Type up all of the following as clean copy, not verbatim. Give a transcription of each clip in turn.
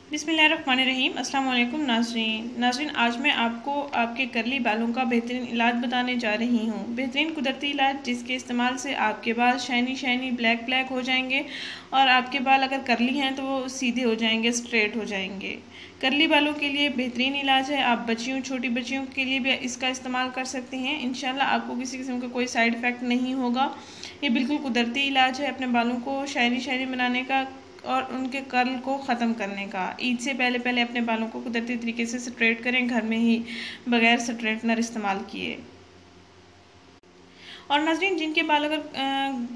बिस्मिल्लाहिर्रहमानिर्रहीम। अस्सलाम वालेकुम नाज़रीन, आज मैं आपको आपके कर्ली बालों का बेहतरीन इलाज बताने जा रही हूँ। बेहतरीन कुदरती इलाज जिसके इस्तेमाल से आपके बाल शाइनी ब्लैक हो जाएंगे और आपके बाल अगर कर्ली हैं तो वो सीधे हो जाएंगे, स्ट्रेट हो जाएंगे। कर्ली बालों के लिए बेहतरीन इलाज है। आप छोटी बच्चियों के लिए भी इसका इस्तेमाल कर सकते हैं। इंशाल्लाह आपको किसी किस्म का कोई साइड इफ़ेक्ट नहीं होगा। ये बिल्कुल कुदरती इलाज है अपने बालों को शाइनी बनाने का और उनके कर्ल को ख़त्म करने का। ईद से पहले पहले अपने बालों को कुदरती तरीके से स्ट्रेट करें, घर में ही बगैर स्ट्रेटनर इस्तेमाल किए। और नाज़रीन, जिनके बाल अगर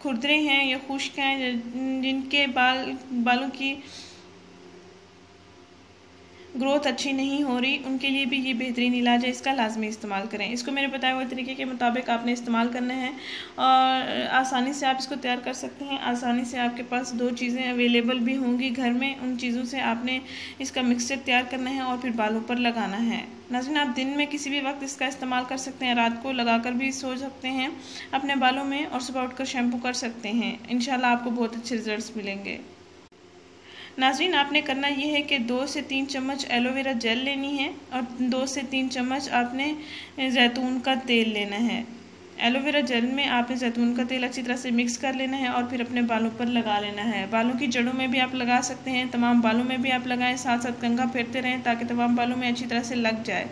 खुरदरे हैं या खुश्क हैं, जिनके बालों की ग्रोथ अच्छी नहीं हो रही, उनके लिए भी ये बेहतरीन इलाज है। इसका लाजमी इस्तेमाल करें। इसको मेरे बताए हुए तरीके के मुताबिक आपने इस्तेमाल करना है और आसानी से आप इसको तैयार कर सकते हैं। आसानी से आपके पास 2 चीज़ें अवेलेबल भी होंगी घर में। उन चीज़ों से आपने इसका मिक्सचर तैयार करना है और फिर बालों पर लगाना है। नाज़रीन, आप दिन में किसी भी वक्त इसका इस्तेमाल कर सकते हैं। रात को लगाकर भी सो सकते हैं अपने बालों में और सुबह उठकर शैम्पू कर सकते हैं। इंशाल्लाह आपको बहुत अच्छे रिजल्ट्स मिलेंगे। नाज़रीन, आपने करना ये है कि 2 से 3 चम्मच एलोवेरा जेल लेनी है और 2 से 3 चम्मच आपने जैतून का तेल लेना है। एलोवेरा जेल में आपने जैतून का तेल अच्छी तरह से मिक्स कर लेना है और फिर अपने बालों पर लगा लेना है। बालों की जड़ों में भी आप लगा सकते हैं, तमाम बालों में भी आप लगाएं। साथ साथ कंघा फेरते रहें ताकि तमाम बालों में अच्छी तरह से लग जाए।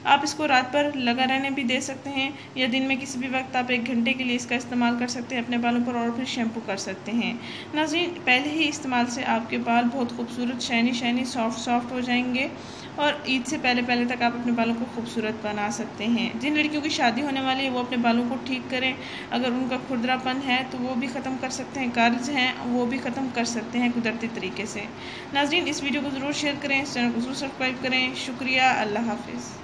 आप इसको रात पर लगा रहने भी दे सकते हैं या दिन में किसी भी वक्त आप 1 घंटे के लिए इसका इस्तेमाल कर सकते हैं अपने बालों पर और फिर शैम्पू कर सकते हैं। नाज़रीन, पहले ही इस्तेमाल से आपके बाल बहुत खूबसूरत शाइनी सॉफ्ट हो जाएंगे और ईद से पहले पहले तक आप अपने बालों को खूबसूरत बना सकते हैं। जिन लड़कियों की शादी होने वाली है वो अपने बालों को ठीक करें। अगर उनका खुरदरापन है तो वो भी ख़त्म कर सकते हैं, कर्ल्स हैं वो भी ख़त्म कर सकते हैं कुदरती तरीके से। नाज़रीन, इस वीडियो को ज़रूर शेयर करें, इस चैनल को ज़रूर सब्सक्राइब करें। शुक्रिया। अल्लाह हाफिज़।